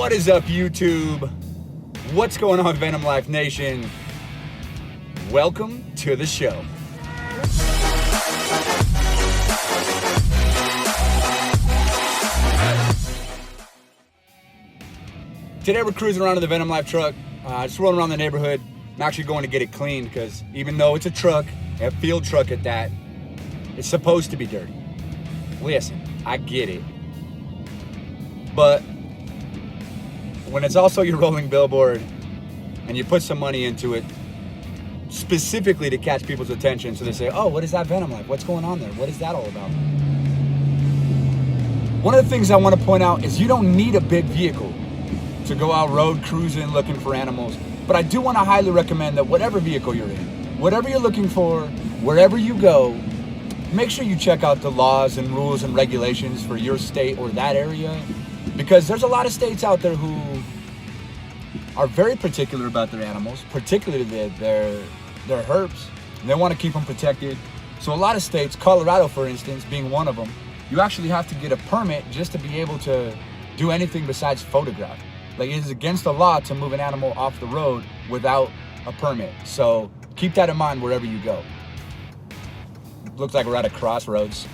What is up, YouTube? What's going on, Venom Life Nation? Welcome to the show. Today we're cruising around in the Venom Life truck, just rolling around the neighborhood. I'm actually going to get it cleaned because even though it's a truck, a field truck at that, it's supposed to be dirty. Listen, I get it. But when it's also your rolling billboard and you put some money into it specifically to catch people's attention, so they say, oh, what is that Venom Life? What's going on there? What is that all about? One of the things I want to point out is you don't need a big vehicle to go out road cruising looking for animals. But I do want to highly recommend that whatever vehicle you're in, whatever you're looking for, wherever you go, make sure you check out the laws and rules and regulations for your state or that area. Because there's a lot of states out there who are very particular about their animals, particularly their herps. They want to keep them protected. So a lot of states, Colorado for instance, being one of them, you actually have to get a permit just to be able to do anything besides photograph. Like, it is against the law to move an animal off the road without a permit. So keep that in mind wherever you go. Looks like we're at a crossroads.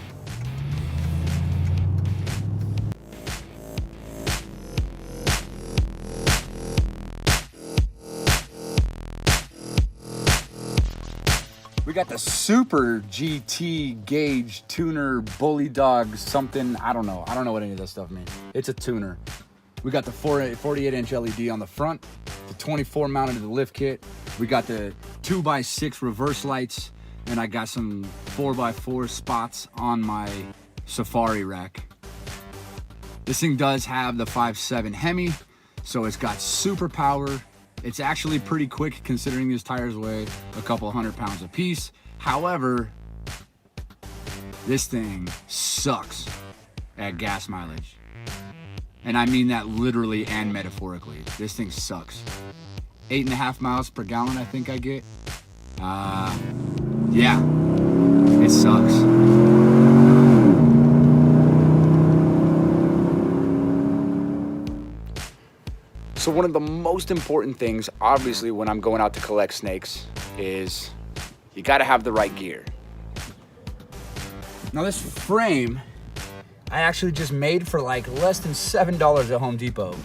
We got the Super GT Gauge Tuner Bully Dog something. I don't know what any of this stuff means. It's a tuner. We got the 48-inch LED on the front, the 24 mounted to the lift kit. We got the 2x6 reverse lights, and I got some 4x4 spots on my safari rack. This thing does have the 5.7 Hemi, so it's got super power. It's actually pretty quick considering these tires weigh a couple 100 pounds a piece. However, this thing sucks at gas mileage. And I mean that literally and metaphorically. This thing sucks. 8.5 miles per gallon I think I get. Yeah, it sucks. So one of the most important things, obviously, when I'm going out to collect snakes is you gotta have the right gear. Now this frame, I actually just made for like less than $7 at Home Depot.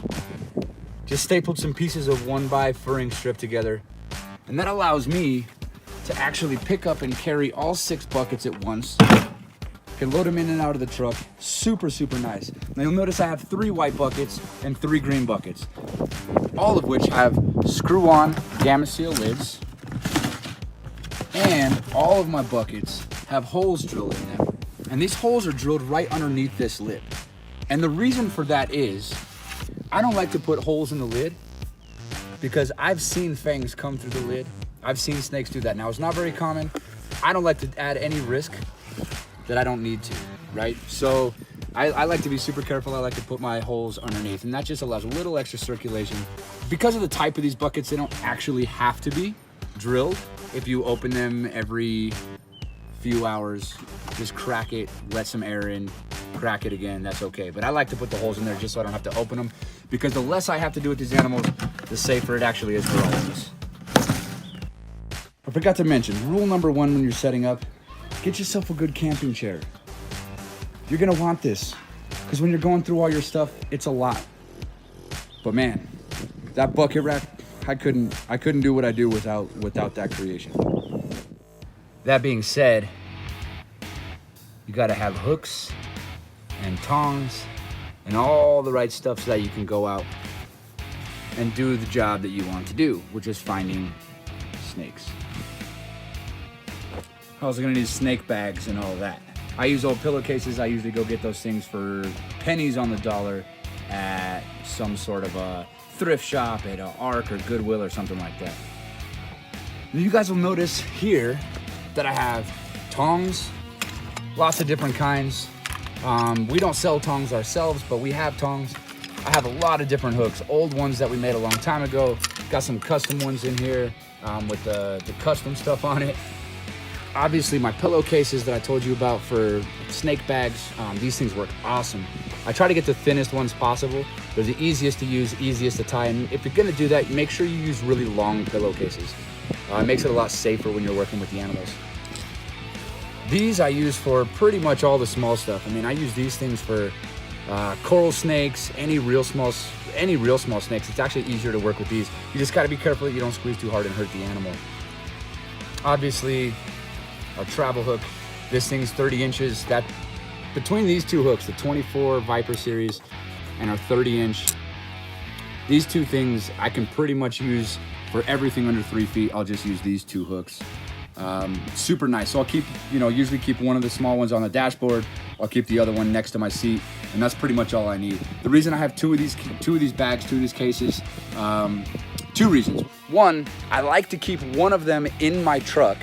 Just stapled some pieces of 1x furring strip together. And that allows me to actually pick up and carry all 6 buckets at once. Can load them in and out of the truck. Super, super nice. Now you'll notice I have 3 white buckets and 3 green buckets, all of which have screw-on Gamma Seal lids. And all of my buckets have holes drilled in them. And these holes are drilled right underneath this lid. And the reason for that is, I don't like to put holes in the lid because I've seen fangs come through the lid. I've seen snakes do that. Now, it's not very common. I don't like to add any risk that I don't need to, right? So I like to be super careful. I like to put my holes underneath, and that just allows a little extra circulation. Because of the type of these buckets, they don't actually have to be drilled. If you open them every few hours, just crack it, let some air in, crack it again, that's okay. But I like to put the holes in there just so I don't have to open them, because the less I have to do with these animals, the safer it actually is for all of us. I forgot to mention, rule number 1 when you're setting up, get yourself a good camping chair. You're gonna want this, because when you're going through all your stuff, it's a lot. But man, that bucket rack, I couldn't do what I do without that creation. That being said, you gotta have hooks and tongs and all the right stuff so that you can go out and do the job that you want to do, which is finding snakes. I was gonna need snake bags and all that. I use old pillowcases. I usually go get those things for pennies on the dollar at some sort of a thrift shop, at an Ark or Goodwill or something like that. Now you guys will notice here that I have tongs, lots of different kinds. We don't sell tongs ourselves, but we have tongs. I have a lot of different hooks, old ones that we made a long time ago. Got some custom ones in here with the custom stuff on it. Obviously my pillowcases that I told you about for snake bags, these things work awesome. I try to get the thinnest ones possible. They're the easiest to use, easiest to tie. And if you're gonna do that, make sure you use really long pillowcases. It makes it a lot safer when you're working with the animals. These I use for pretty much all the small stuff. I mean, I use these things for coral snakes, any real small snakes. It's actually easier to work with these. You just gotta be careful that you don't squeeze too hard and hurt the animal. Obviously, our travel hook, this thing's 30 inches. That between these two hooks, the 24 Viper series and our 30-inch, these two things I can pretty much use for everything under 3 feet. I'll just use these two hooks. Super nice. So I'll keep, usually keep one of the small ones on the dashboard. I'll keep the other one next to my seat, and that's pretty much all I need. The reason I have two of these bags, two of these cases, two reasons. One, I like to keep one of them in my truck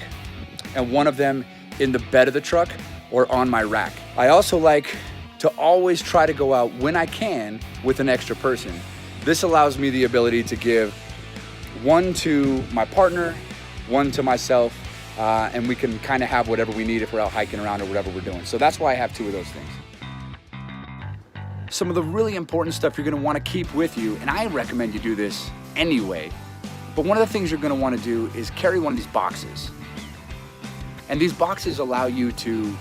and one of them in the bed of the truck or on my rack. I also like to always try to go out when I can with an extra person. This allows me the ability to give one to my partner, one to myself, and we can kind of have whatever we need if we're out hiking around or whatever we're doing. So that's why I have two of those things. Some of the really important stuff you're gonna wanna keep with you, and I recommend you do this anyway, but one of the things you're gonna wanna do is carry one of these boxes. And these boxes allow you to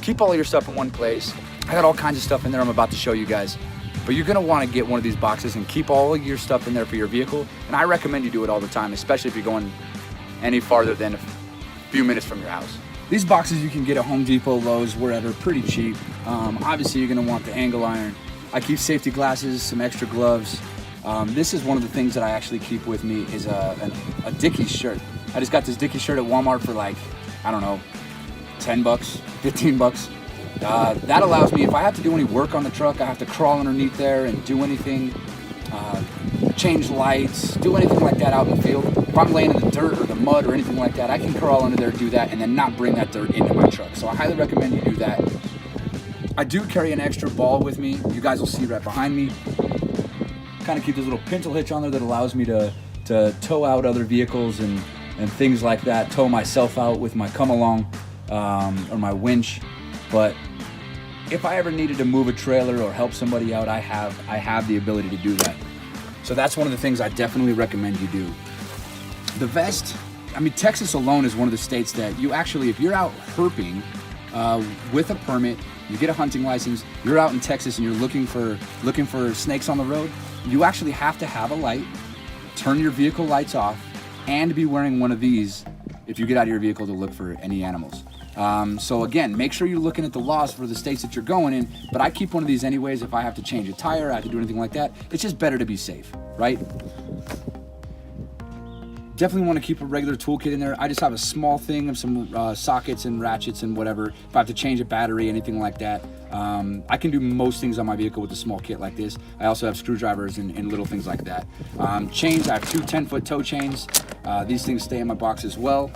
keep all of your stuff in one place. I got all kinds of stuff in there I'm about to show you guys, but you're gonna wanna get one of these boxes and keep all of your stuff in there for your vehicle. And I recommend you do it all the time, especially if you're going any farther than a few minutes from your house. These boxes you can get at Home Depot, Lowe's, wherever, pretty cheap. Obviously you're gonna want the angle iron. I keep safety glasses, some extra gloves. This is one of the things that I actually keep with me is a Dickies shirt. I just got this Dickies shirt at Walmart for like, I don't know, 10 bucks, 15 bucks. That allows me, if I have to do any work on the truck, I have to crawl underneath there and do anything, change lights, do anything like that out in the field. If I'm laying in the dirt or the mud or anything like that, I can crawl under there, do that, and then not bring that dirt into my truck. So I highly recommend you do that. I do carry an extra ball with me. You guys will see right behind me. Kind of keep this little pintle hitch on there that allows me to tow out other vehicles and things like that, tow myself out with my come along or my winch. But if I ever needed to move a trailer or help somebody out, I have the ability to do that. So that's one of the things I definitely recommend you do. The vest, I mean, Texas alone is one of the states that you actually, if you're out herping with a permit, you get a hunting license, you're out in Texas and you're looking for snakes on the road, you actually have to have a light, turn your vehicle lights off, and be wearing one of these if you get out of your vehicle to look for any animals. So again, make sure you're looking at the laws for the states that you're going in, but I keep one of these anyways if I have to change a tire, I have to do anything like that. It's just better to be safe, right? Definitely want to keep a regular toolkit in there. I just have a small thing of some sockets and ratchets and whatever. If I have to change a battery, anything like that. I can do most things on my vehicle with a small kit like this. I also have screwdrivers and little things like that. Chains, I have two 10-foot tow chains. These things stay in my box as well.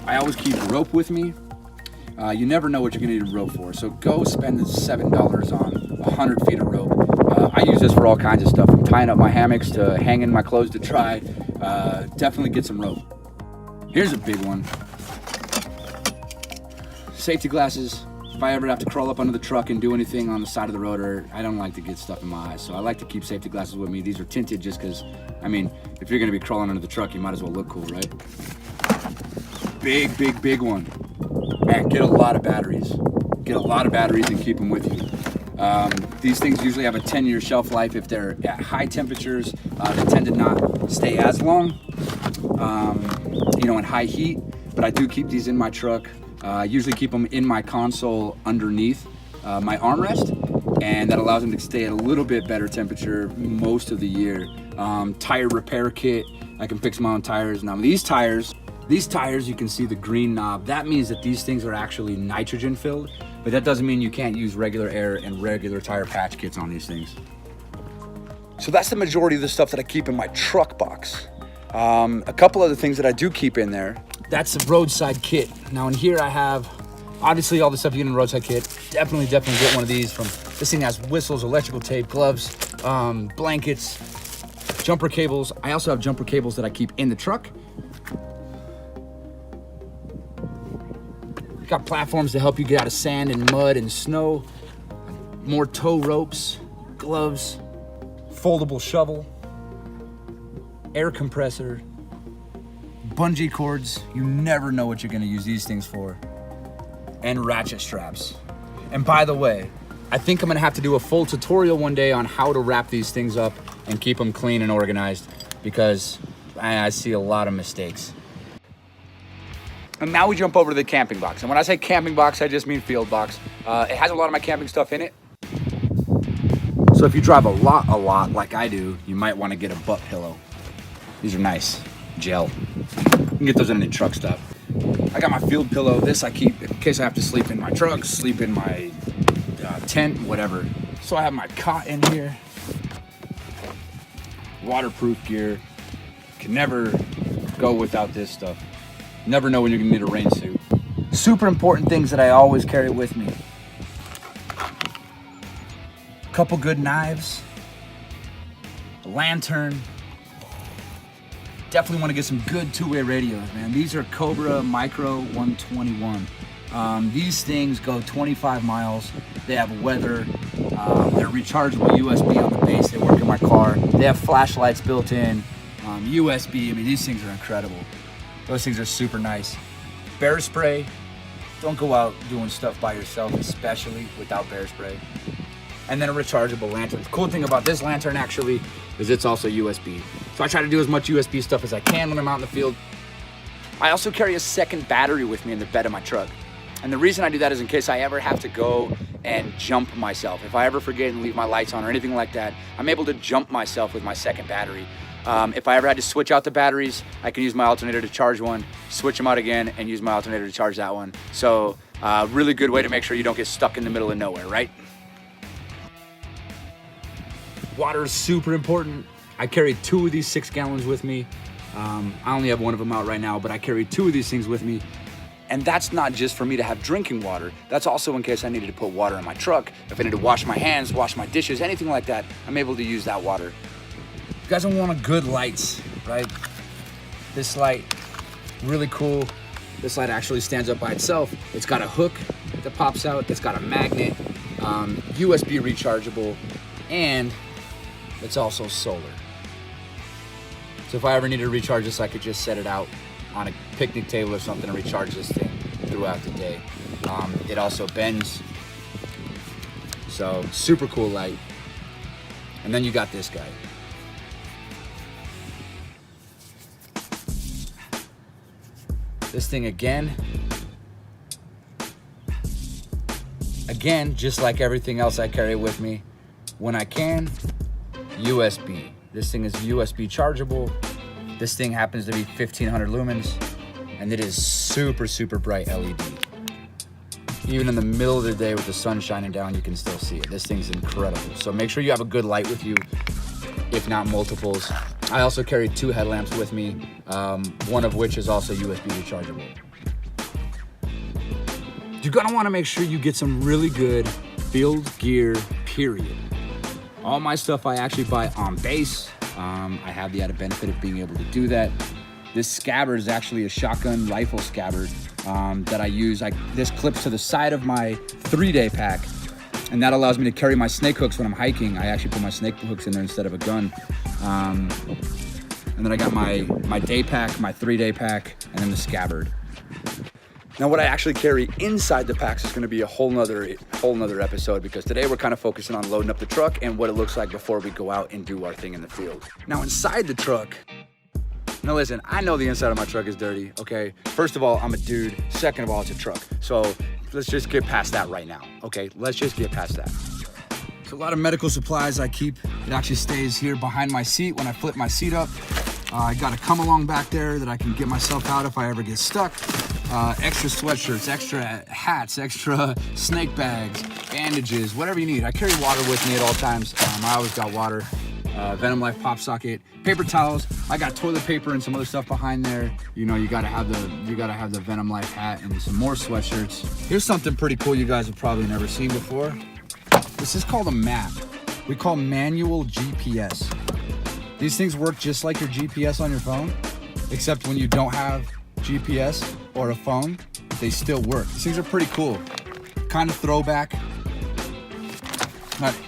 I always keep rope with me. You never know what you're gonna need a rope for, so go spend the $7 on 100 feet of rope. I use this for all kinds of stuff, from tying up my hammocks to hanging my clothes to dry. Definitely get some rope. Here's a big one. Safety glasses. If I ever have to crawl up under the truck and do anything on the side of the road, or I don't like to get stuff in my eyes, so I like to keep safety glasses with me. These are tinted just because, I mean, if you're gonna be crawling under the truck, you might as well look cool, right? Big one. And get a lot of batteries. Get a lot of batteries and keep them with you. These things usually have a 10-year shelf life. If they're at high temperatures, they tend to not stay as long, in high heat, but I do keep these in my truck. I usually keep them in my console underneath my armrest, and that allows them to stay at a little bit better temperature most of the year. Tire repair kit, I can fix my own tires. Now these tires, you can see the green knob. That means that these things are actually nitrogen filled, but that doesn't mean you can't use regular air and regular tire patch kits on these things. So that's the majority of the stuff that I keep in my truck box. A couple other things that I do keep in there. That's the roadside kit. Now in here I have, obviously all the stuff you get in the roadside kit. Definitely get one of these from, this thing has whistles, electrical tape, gloves, blankets, jumper cables. I also have jumper cables that I keep in the truck. Got platforms to help you get out of sand and mud and snow. more tow ropes, gloves, foldable shovel, air compressor, bungee cords. You never know what you're gonna use these things for. And ratchet straps. And by the way, I think I'm gonna have to do a full tutorial one day on how to wrap these things up and keep them clean and organized, because I see a lot of mistakes. And now we jump over to the camping box. And when I say camping box, I just mean field box. It has a lot of my camping stuff in it. So if you drive a lot like I do, you might want to get a butt pillow. These are nice, gel. You can get those in any truck stop. I got my field pillow. This I keep in case I have to sleep in my truck, sleep in my tent, whatever. So I have my cot in here. Waterproof gear. Can never go without this stuff. Never know when you're gonna need a rain suit. Super important things that I always carry with me. Couple good knives, a lantern. Definitely want to get some good two-way radios, man. These are Cobra Micro 121. These things go 25 miles. They have weather. They're rechargeable USB on the base. They work in my car. They have flashlights built in. USB. I mean, these things are incredible. Those things are super nice. Bear spray. Don't go out doing stuff by yourself, especially without bear spray. And then a rechargeable lantern. The cool thing about this lantern actually is it's also USB. So I try to do as much USB stuff as I can when I'm out in the field. I also carry a second battery with me in the bed of my truck. And the reason I do that is in case I ever have to go and jump myself. If I ever forget and leave my lights on or anything like that, I'm able to jump myself with my second battery. If I ever had to switch out the batteries, I can use my alternator to charge one, switch them out again, and use my alternator to charge that one. So really good way to make sure you don't get stuck in the middle of nowhere, right? Water is super important. I carry 2 of these 6 gallons with me. I only have one of them out right now, but I carry 2 of these things with me. And that's not just for me to have drinking water. That's also in case I needed to put water in my truck. If I need to wash my hands, wash my dishes, anything like that, I'm able to use that water. You guys don't want a good lights, right? This light, really cool. This light actually stands up by itself. It's got a hook that pops out. It's got a magnet, USB rechargeable, and it's also solar. So if I ever needed to recharge this, I could just set it out on a picnic table or something and recharge this thing throughout the day. It also bends. So super cool light. And then you got this guy. This thing again, just like everything else I carry with me, when I can, USB. This thing is USB chargeable. This thing happens to be 1500 lumens, and it is super, super bright LED. Even in the middle of the day with the sun shining down, you can still see it. This thing's incredible. So make sure you have a good light with you, if not multiples. I also carry 2 headlamps with me, one of which is also USB rechargeable. You're gonna wanna make sure you get some really good field gear, period. All my stuff I actually buy on base. I have the added benefit of being able to do that. This scabbard is actually a shotgun rifle scabbard that I use. This clips to the side of my 3-day pack, and that allows me to carry my snake hooks when I'm hiking. I actually put my snake hooks in there instead of a gun. And then I got my day pack, my 3-day pack, and then the scabbard. Now what I actually carry inside the packs is gonna be a whole nother episode, because today we're kind of focusing on loading up the truck and what it looks like before we go out and do our thing in the field. Now inside the truck, now listen, I know the inside of my truck is dirty, okay? First of all, I'm a dude. Second of all, it's a truck. So let's just get past that right now, okay? Let's just get past that. So a lot of medical supplies I keep. It actually stays here behind my seat when I flip my seat up. I got a come along back there that I can get myself out if I ever get stuck. Extra sweatshirts, extra hats, extra snake bags, bandages, whatever you need. I carry water with me at all times. I always got water. Venom Life pop socket, paper towels. I got toilet paper and some other stuff behind there. You know, you gotta have the Venom Life hat and some more sweatshirts. Here's something pretty cool you guys have probably never seen before. This is called a map. We call manual GPS. These things work just like your GPS on your phone, except when you don't have GPS or a phone, they still work. These things are pretty cool. Kind of throwback.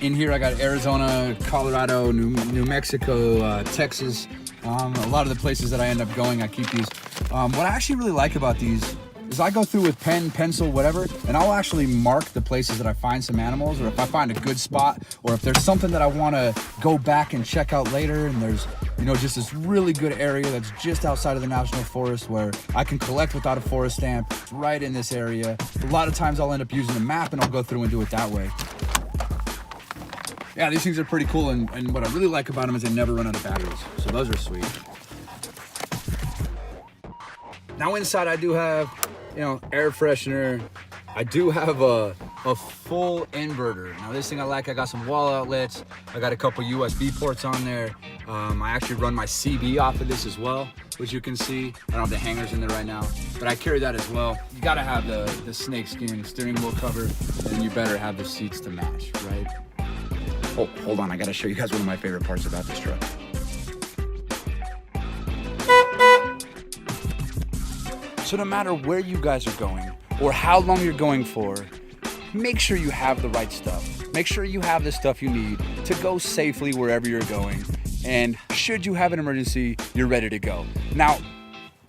In here, I got Arizona, Colorado, New Mexico, Texas. A lot of the places that I end up going, I keep these. What I actually really like about these is I go through with pen, pencil, whatever, and I'll actually mark the places that I find some animals, or if I find a good spot, or if there's something that I want to go back and check out later, and there's, you know, just this really good area that's just outside of the national forest where I can collect without a forest stamp. It's right in this area. A lot of times I'll end up using a map and I'll go through and do it that way. Yeah, these things are pretty cool, and what I really like about them is they never run out of batteries, so those are sweet. Now inside I do have, you know, air freshener. I do have a full inverter. Now this thing I got some wall outlets. I got a couple USB ports on there. I actually run my CB off of this as well, which you can see. I don't have the hangers in there right now, but I carry that as well. You gotta have the snakeskin steering wheel cover, and you better have the seats to match, right? Oh, hold on, I gotta show you guys one of my favorite parts about this truck. So no matter where you guys are going or how long you're going for, make sure you have the right stuff. Make sure you have the stuff you need to go safely wherever you're going. And should you have an emergency, you're ready to go. Now,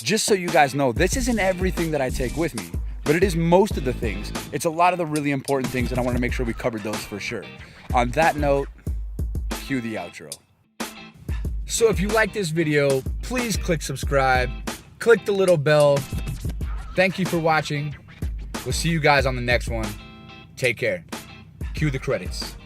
just so you guys know, this isn't everything that I take with me, but it is most of the things. It's a lot of the really important things, and I want to make sure we covered those for sure. On that note, cue the outro. So if you like this video, please click subscribe, click the little bell. Thank you for watching. We'll see you guys on the next one. Take care. Cue the credits.